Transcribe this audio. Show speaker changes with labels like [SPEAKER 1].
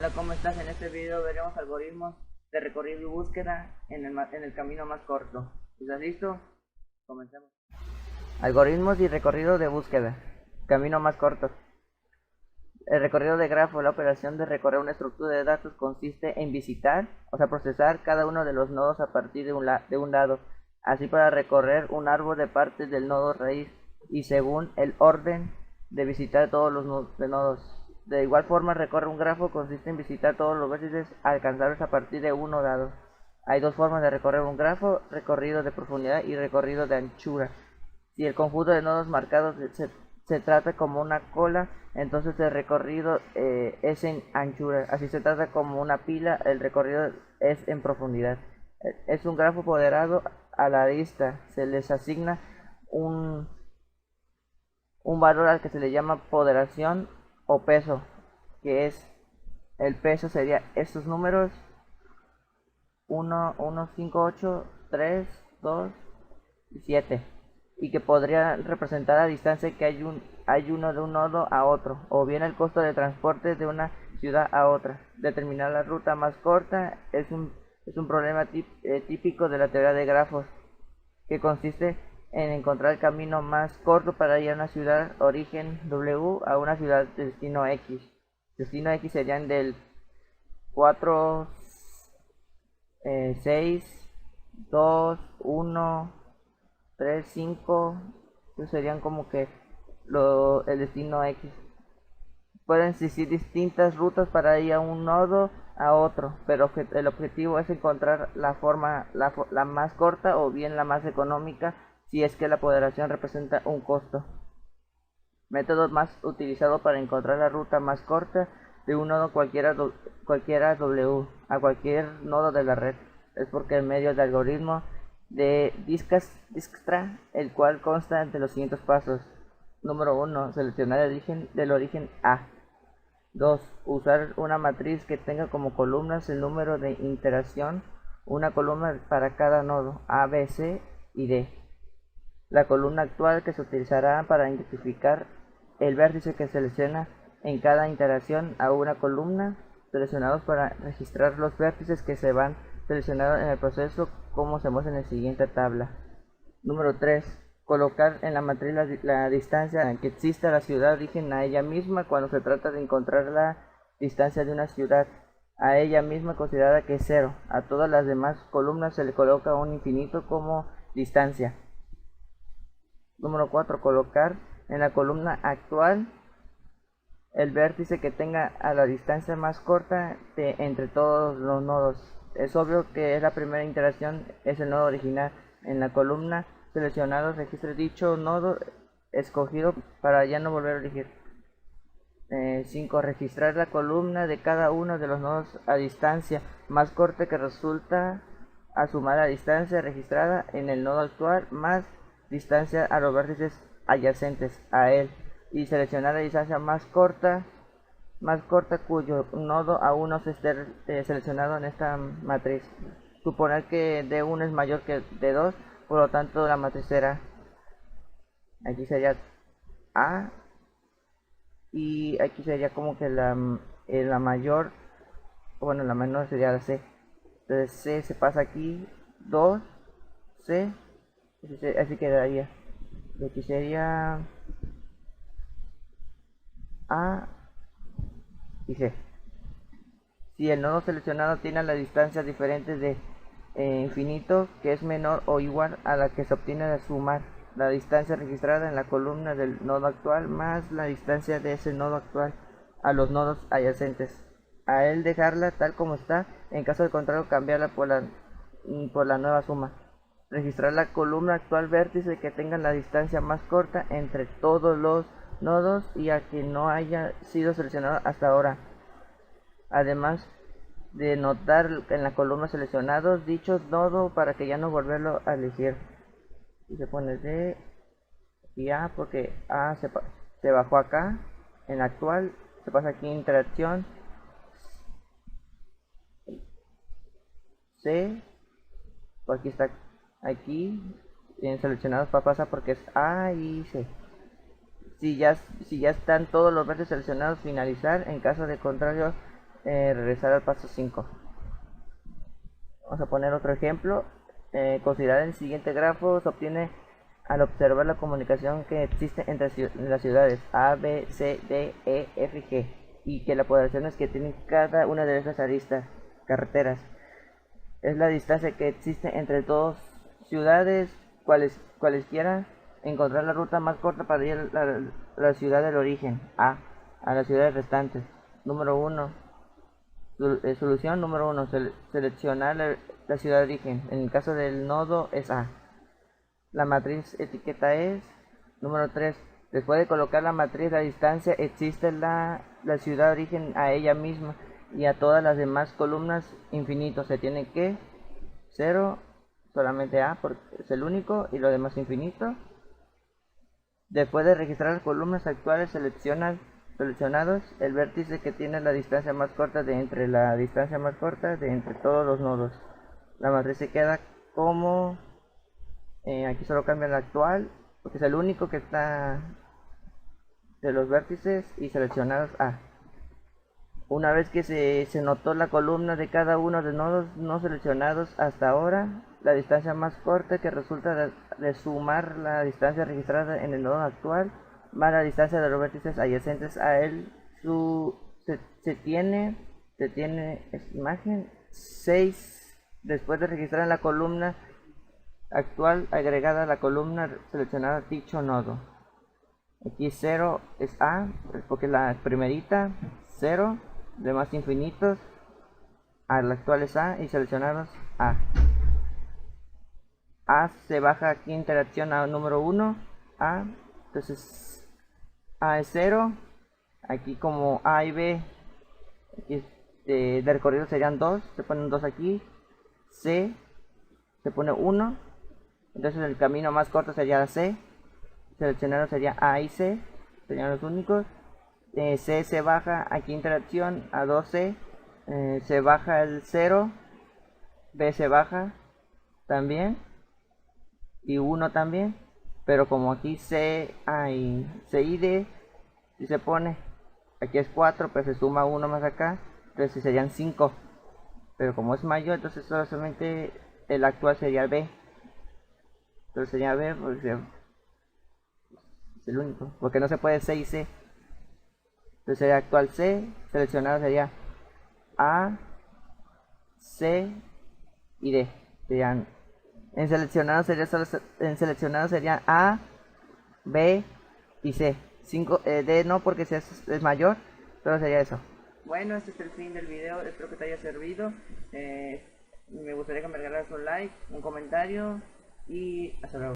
[SPEAKER 1] onda? ¿Cómo estás? En este video veremos algoritmos de recorrido y búsqueda en el camino más corto. ¿Estás listo? Comencemos. Algoritmos y recorrido de búsqueda. Camino más corto. El recorrido de grafo, la operación de recorrer una estructura de datos consiste en visitar, procesar cada uno de los nodos a partir de un lado, así para recorrer un árbol de partes del nodo raíz y según el orden de visitar todos los nodos. De igual forma, recorrer un grafo consiste en visitar todos los vértices alcanzables a partir de uno dado. Hay dos formas de recorrer un grafo: recorrido de profundidad y recorrido de anchura. Si el conjunto de nodos marcados se trata como una cola, entonces el recorrido es en anchura. Así se trata como una pila, el recorrido es en profundidad. Es un grafo ponderado a la arista. Se les asigna un valor al que se le llama ponderación o peso, que es el peso sería estos números 1, 1, 5, 8, 3, 2 y 7, y que podría representar la distancia que hay uno de un nodo a otro, o bien el costo de transporte de una ciudad a otra. Determinar la ruta más corta es un problema típico de la teoría de grafos, que consiste en encontrar el camino más corto para ir a una ciudad origen W a una ciudad de destino X. Destino X serían del 4, 6, 2, 1, 3, 5. Esos serían como que el destino X. Pueden existir distintas rutas para ir a un nodo a otro, pero el objetivo es encontrar la más corta o bien la más económica, si es que la ponderación representa un costo. Método más utilizado para encontrar la ruta más corta de un nodo cualquiera W a cualquier nodo de la red es porque el medio de algoritmo de Dijkstra, el cual consta de los siguientes pasos. Número 1. Seleccionar el origen A. 2. Usar una matriz que tenga como columnas el número de iteración, una columna para cada nodo A, B, C y D. La columna actual que se utilizará para identificar el vértice que selecciona en cada iteración a una columna, seleccionados para registrar los vértices que se van seleccionados en el proceso, como se muestra en la siguiente tabla. Número 3. Colocar en la matriz la distancia que existe a la ciudad origen a ella misma cuando se trata de encontrar la distancia de una ciudad a ella misma considerada que es 0. A todas las demás columnas se le coloca un infinito como distancia. Número 4. Colocar en la columna actual el vértice que tenga a la distancia más corta entre todos los nodos. Es obvio que la primera iteración es el nodo original. En la columna seleccionado registre dicho nodo escogido para ya no volver a elegir. 5. Registrar la columna de cada uno de los nodos a distancia más corta que resulta a sumar la distancia registrada en el nodo actual más distancia a los vértices adyacentes a él, y seleccionar la distancia más corta cuyo nodo aún no se esté seleccionado en esta matriz. Suponer que D1 es mayor que D2, por lo tanto la matriz será, aquí sería A, y aquí sería como que la mayor, bueno, la menor sería la C. Entonces C se pasa aquí, 2, C, así quedaría. Y aquí sería A y C. Si el nodo seleccionado tiene la distancia diferente de infinito, que es menor o igual a la que se obtiene de sumar la distancia registrada en la columna del nodo actual más la distancia de ese nodo actual a los nodos adyacentes, a él dejarla tal como está, en caso de contrario cambiarla por la nueva suma. Registrar la columna actual vértice que tenga la distancia más corta entre todos los nodos y a que no haya sido seleccionado hasta ahora. Además de notar en la columna seleccionados dichos nodos para que ya no volverlo a elegir. Y se pone D y A porque A se bajó acá en la actual, se pasa aquí en interacción. C, pues aquí está, aquí en seleccionados pasa porque es A y C. Si ya están todos los vértices seleccionados, finalizar. En caso de contrario, regresar al paso 5. Vamos a poner otro ejemplo. Considerar el siguiente grafo se obtiene al observar la comunicación que existe entre las ciudades A, B, C, D, E, F y G, y que las poblaciones que tienen cada una de estas aristas, carreteras, es la distancia que existe entre dos ciudades, cualesquiera, encontrar la ruta más corta para ir a la ciudad del origen, A las ciudades restantes. Número 1. Solución número 1. Seleccionar la ciudad de origen. En el caso del nodo es A. La matriz etiqueta es. Número 3. Después de colocar la matriz, la distancia, existe la ciudad de origen a ella misma y a todas las demás columnas infinito. Se tiene que 0, solamente A porque es el único y lo demás infinito. Después de registrar las columnas actuales seleccionados, el vértice que tiene la distancia más corta de entre todos los nodos. La matriz se queda como aquí solo cambia la actual porque es el único que está de los vértices y seleccionados A. Una vez que se notó la columna de cada uno de nodos no seleccionados hasta ahora, la distancia más corta que resulta de sumar la distancia registrada en el nodo actual más la distancia de los vértices adyacentes a él, se tiene esta imagen 6 después de registrar en la columna actual agregada a la columna seleccionada dicho nodo. Aquí 0 es A porque la primerita, 0, demás infinitos, al actual es A y seleccionados A. A se baja aquí interacción a número 1, A, entonces A es 0, aquí como A y B aquí, de recorrido serían 2, se ponen 2 aquí, C se pone 1, entonces el camino más corto sería C, seleccionado sería A y C, serían los únicos. C se baja aquí interacción a 2C, se baja el 0, B se baja también y 1 también, pero como aquí C, A y C y D, si se pone, aquí es 4, pues se suma 1 más acá, entonces serían 5, pero como es mayor, entonces solamente el actual sería B, entonces sería B porque es el único, porque no se puede C y C. Entonces sería actual C, seleccionado sería A, C y D. Serían, en seleccionado sería A, B y C. 5, D no porque C es mayor, solo sería eso. Bueno, este es el fin del video, espero que te haya servido. Me gustaría que me regalaras un like, un comentario y hasta luego.